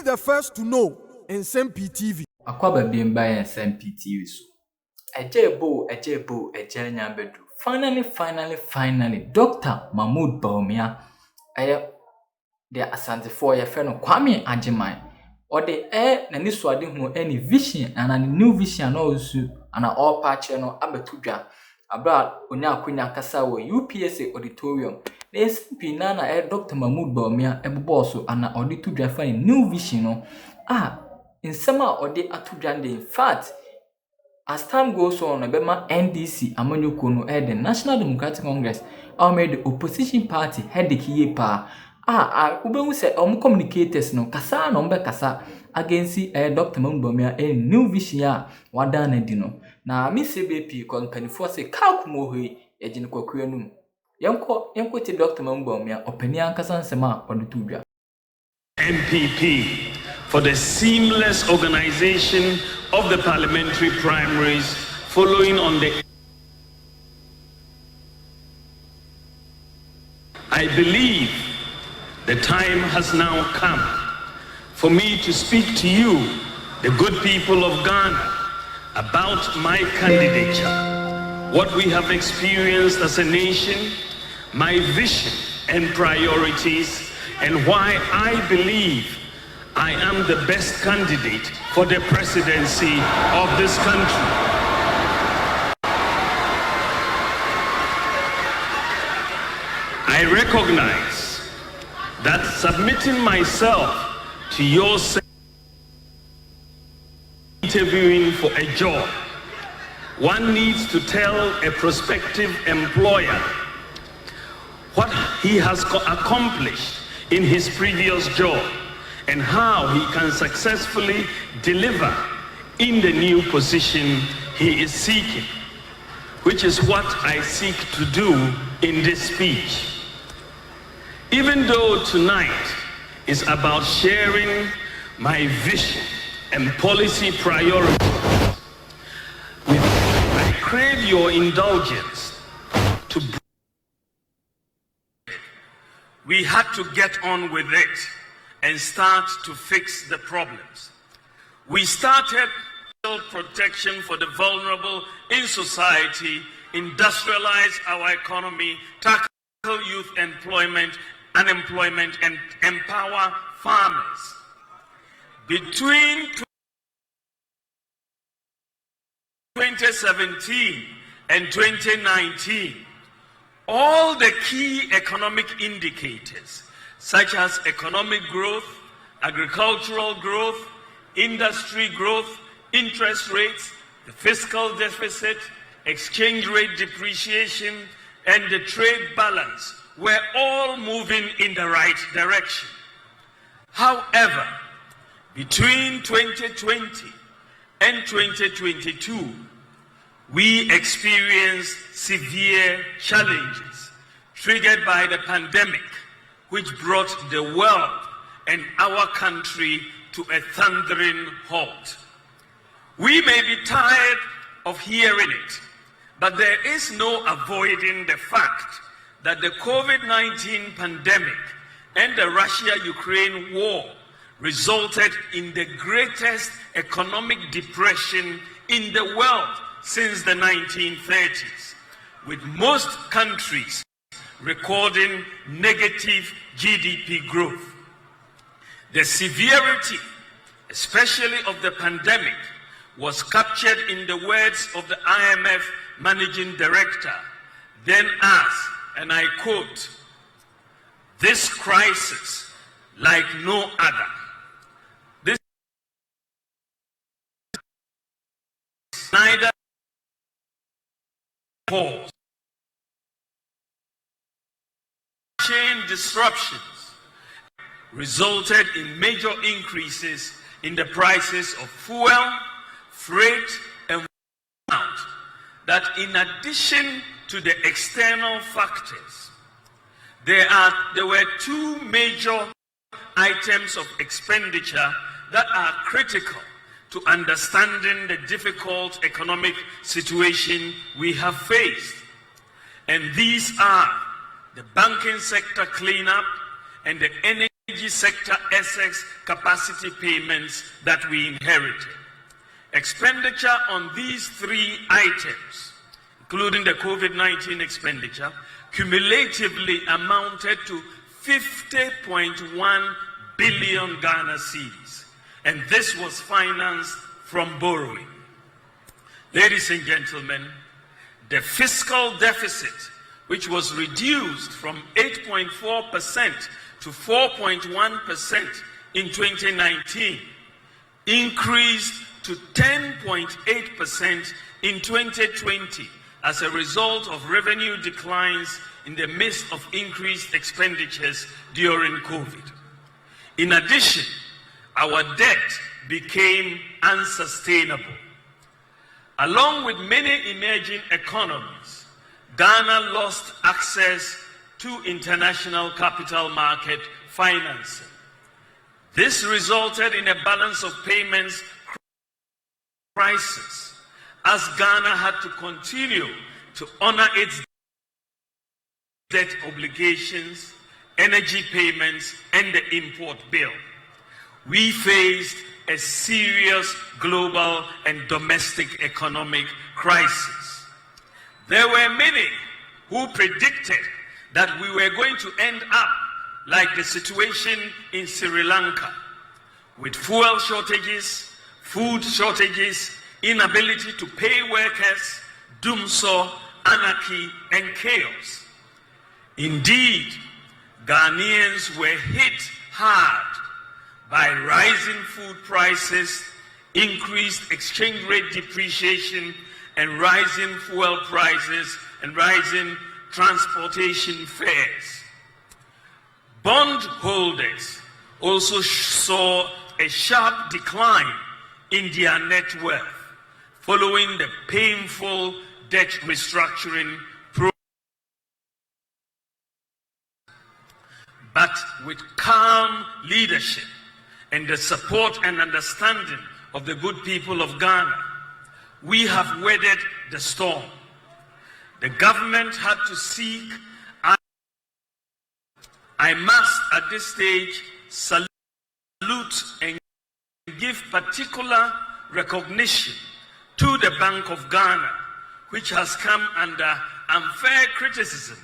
the first to know Nsem-Pii TV. Akwaba bimba Nsem-Pii TV so. Ejebo, nyambedu. Finally, Dr. Mahmoud Bawumia, the Asante for your friend Kwame Ajimai, or the nani swadi hu any vision and a new vision also and all patch no abetuja abroad onya kwenya kasa wo UPSA auditorium. The Nsem-Pii nana Dr. Mahmoud Bawumia eboso and audituja for new vision no in summer or the atujande. In fact, as time goes on, Bema NDC amanyoko no the National Democratic Congress made the opposition party head the key pa ube say communicators no kasa no mbe kasa against Dr. Mahmoud Bawumia new vision ya wadana dino na mi CBP kon penifo say kalkumo hoi ejin kwakuya num yanko ti Dr. Mahmoud Bawumia opani ankasa nsema odutubia NPP for the seamless organization of the parliamentary primaries following on the... I believe the time has now come for me to speak to you, the good people of Ghana, about my candidature, what we have experienced as a nation, my vision and priorities, and why I believe I am the best candidate for the presidency of this country. I recognize that submitting myself to your interviewing for a job, one needs to tell a prospective employer what he has accomplished in his previous job and how he can successfully deliver in the new position he is seeking, which is what I seek to do in this speech. Even though tonight is about sharing my vision and policy priorities, I crave your indulgence to... We had to get on with it and start to fix the problems. We started protection for the vulnerable in society, industrialize our economy, tackle youth unemployment, and empower farmers. Between 2017 and 2019, all the key economic indicators, such as economic growth, agricultural growth, industry growth, interest rates, the fiscal deficit, exchange rate depreciation, and the trade balance were all moving in the right direction. However, between 2020 and 2022, we experienced severe challenges triggered by the pandemic, which brought the world and our country to a thundering halt. We may be tired of hearing it, but there is no avoiding the fact that the COVID-19 pandemic and the Russia-Ukraine war resulted in the greatest economic depression in the world since the 1930s, with most countries recording negative GDP growth. The severity, especially of the pandemic, was captured in the words of the IMF Managing Director, then asked, and I quote, "This crisis, like no other, this neither pause. Chain disruptions resulted in major increases in the prices of fuel, freight, and out. That in addition to the external factors, there were two major items of expenditure that are critical to understanding the difficult economic situation we have faced. And these are the banking sector cleanup and the energy energy sector excess capacity payments that we inherited. Expenditure on these three items, including the COVID-19 expenditure, cumulatively amounted to 50.1 billion Ghana cedis, and this was financed from borrowing. Ladies and gentlemen, the fiscal deficit, which was reduced from 8.4% to 4.1% in 2019, increased to 10.8% in 2020 as a result of revenue declines in the midst of increased expenditures during COVID. In addition, our debt became unsustainable. Along with many emerging economies, Ghana lost access to international capital market financing. This resulted in a balance of payments crisis, as Ghana had to continue to honor its debt obligations, energy payments, and the import bill. We faced a serious global and domestic economic crisis. There were many who predicted that we were going to end up like the situation in Sri Lanka, with fuel shortages, food shortages, inability to pay workers, doomsday, anarchy, and chaos. Indeed, Ghanaians were hit hard by rising food prices, increased exchange rate depreciation, and rising fuel prices and rising transportation fares. Bondholders also saw a sharp decline in their net worth following the painful debt restructuring program. But with calm leadership and the support and understanding of the good people of Ghana, we have weathered the storm. The government had to seek. I must at this stage salute and give particular recognition to the Bank of Ghana, which has come under unfair criticism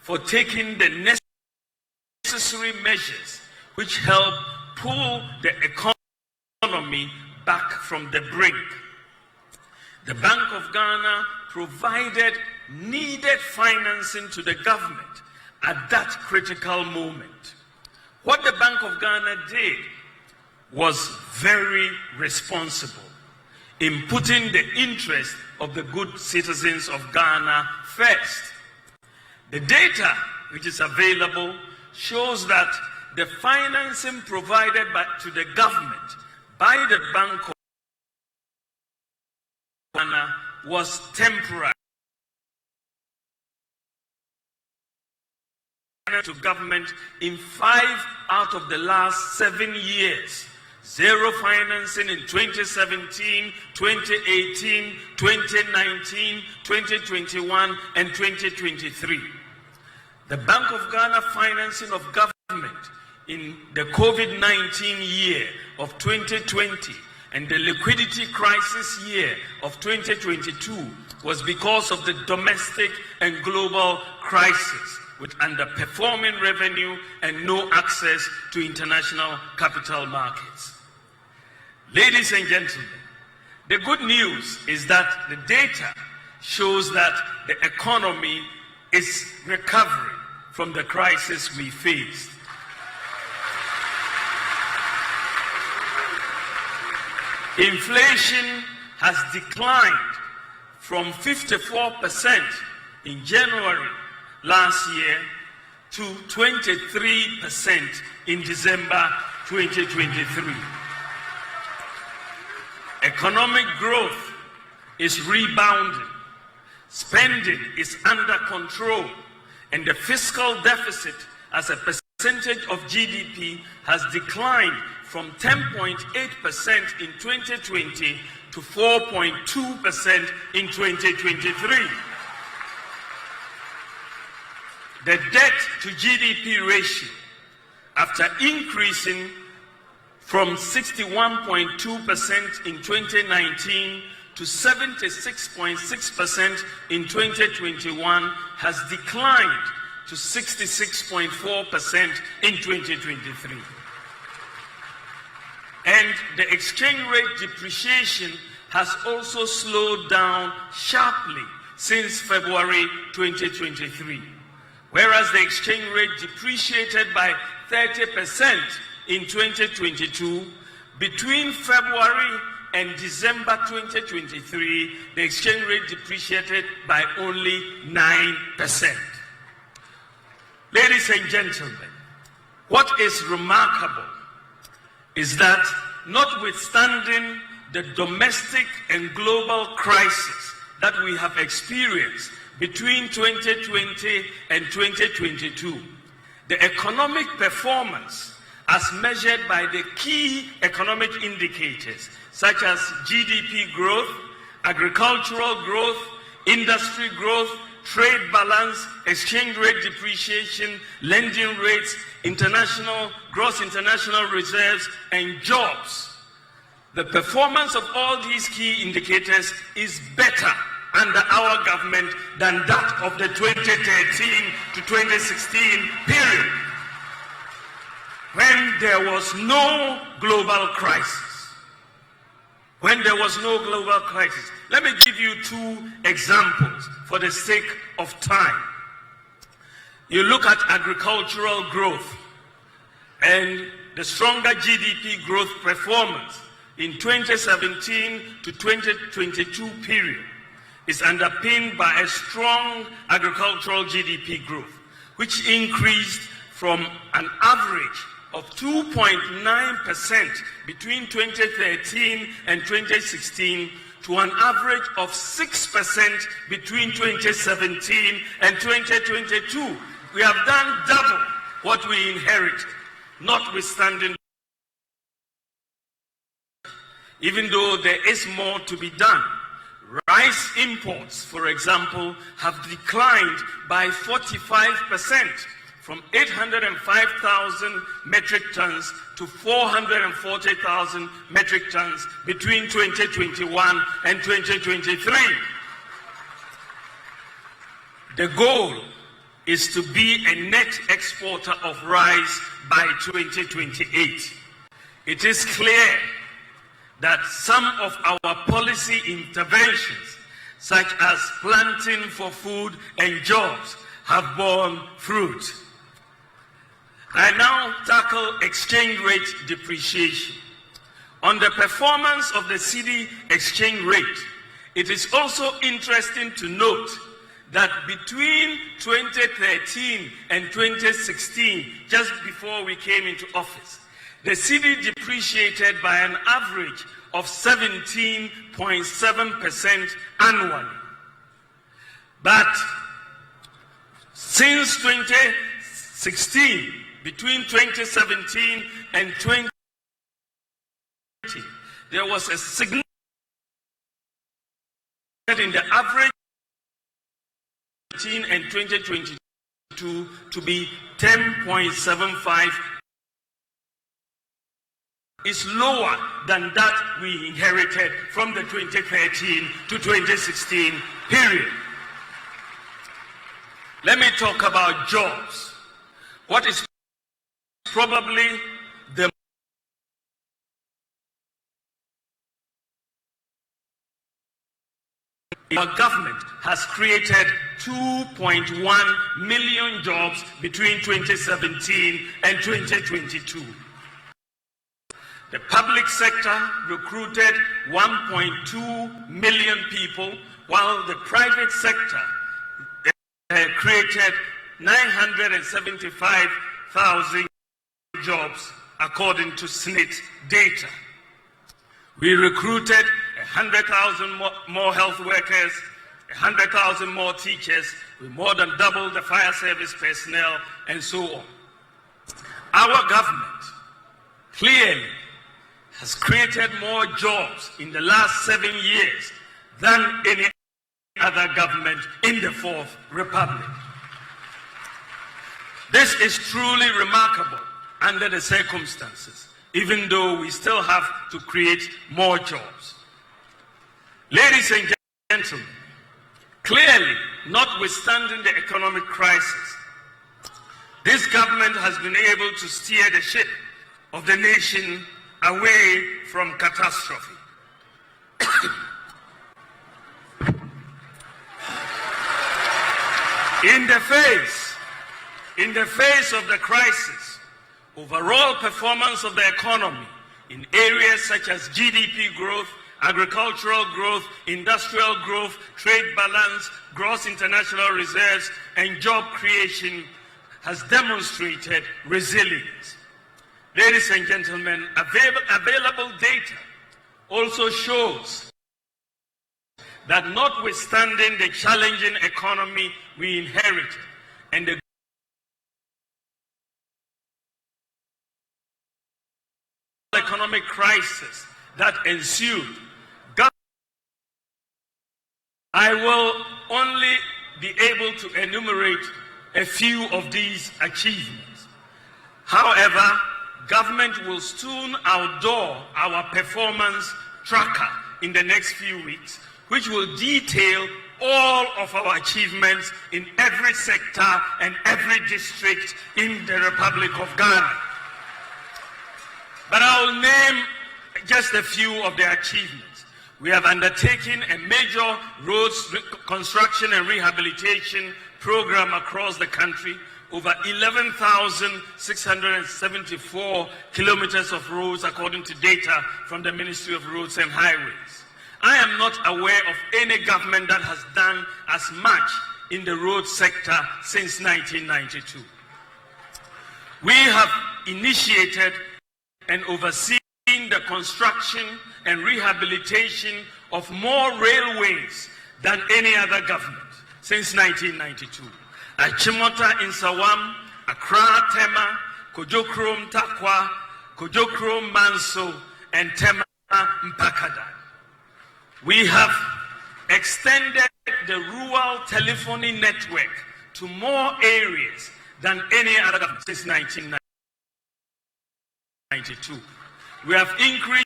for taking the necessary measures which help pull the economy back from the brink. The Bank of Ghana provided needed financing to the government at that critical moment. What the Bank of Ghana did was very responsible in putting the interest of the good citizens of Ghana first. The data which is available shows that the financing provided to the government by the Bank of Ghana was temporary. To government in 5 out of the last 7 years. Zero financing in 2017, 2018, 2019, 2021, and 2023. The Bank of Ghana financing of government in the COVID-19 year of 2020 and the liquidity crisis year of 2022 was because of the domestic and global crisis, with underperforming revenue and no access to international capital markets. Ladies and gentlemen, the good news is that the data shows that the economy is recovering from the crisis we faced. Inflation has declined from 54% in January last year to 23% in December 2023. Economic growth is rebounding, spending is under control, and the fiscal deficit as a percentage of GDP has declined from 10.8% in 2020 to 4.2% in 2023. The debt to GDP ratio after increasing from 61.2% in 2019 to 76.6% in 2021, has declined to 66.4% in 2023. And the exchange rate depreciation has also slowed down sharply since February 2023, whereas the exchange rate depreciated by 30% in 2022. Between February and December 2023, the exchange rate depreciated by only 9%. Ladies and gentlemen, what is remarkable is that notwithstanding the domestic and global crisis that we have experienced between 2020 and 2022, the economic performance as measured by the key economic indicators such as GDP growth, agricultural growth, industry growth, trade balance, exchange rate depreciation, lending rates, gross international reserves, and jobs. The performance of all these key indicators is better under our government than that of the 2013 to 2016 period, when there was no global crisis. Let me give you two examples for the sake of time. You look at agricultural growth, and the stronger GDP growth performance in 2017 to 2022 period is underpinned by a strong agricultural GDP growth, which increased from an average of 2.9% between 2013 and 2016 to an average of 6% between 2017 and 2022. We have done double what we inherited, notwithstanding, even though there is more to be done. Rice imports, for example, have declined by 45%, from 805,000 metric tons to 440,000 metric tons between 2021 and 2023. The goal is to be a net exporter of rice by 2028. It is clear that some of our policy interventions, such as planting for food and jobs, have borne fruit. I now tackle exchange rate depreciation. On the performance of the cedi exchange rate, it is also interesting to note that between 2013 and 2016, just before we came into office, the cedi depreciated by an average of 17.7% annually. But since 2016, between 2017 and 2020, there was a significant in the average and 2022 to be 10.75, is lower than that we inherited from the 2013 to 2016 period. Let me talk about jobs. What is probably the our government has created 2.1 million jobs between 2017 and 2022. The public sector recruited 1.2 million people, while the private sector created 975,000 jobs, according to SNIT data. We recruited 100,000 more health workers, 100,000 more teachers, we more than doubled the fire service personnel, and so on. Our government clearly has created more jobs in the last 7 years than any other government in the Fourth Republic. This is truly remarkable, under the circumstances, even though we still have to create more jobs. Ladies and gentlemen, clearly, notwithstanding the economic crisis, this government has been able to steer the ship of the nation away from catastrophe. In the face of the crisis, overall performance of the economy in areas such as GDP growth, agricultural growth, industrial growth, trade balance, gross international reserves, and job creation has demonstrated resilience. Ladies and gentlemen, available data also shows that notwithstanding the challenging economy we inherited and the economic crisis that ensued, I will only be able to enumerate a few of these achievements. However, government will soon outdoor our performance tracker in the next few weeks, which will detail all of our achievements in every sector and every district in the Republic of Ghana. But I'll name just a few of the achievements. We have undertaken a major roads construction and rehabilitation program across the country, over 11,674 kilometers of roads according to data from the Ministry of Roads and Highways. I am not aware of any government that has done as much in the road sector since 1992. We have initiated and overseen the construction and rehabilitation of more railways than any other government since 1992. Achimota in Sawam, Accra Tema, Kojokrom Takwa, Kojokrom Manso, and Tema Mpakada. We have extended the rural telephony network to more areas than any other government since 1992. We have increased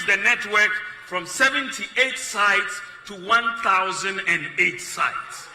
the network from 78 sites to 1,008 sites.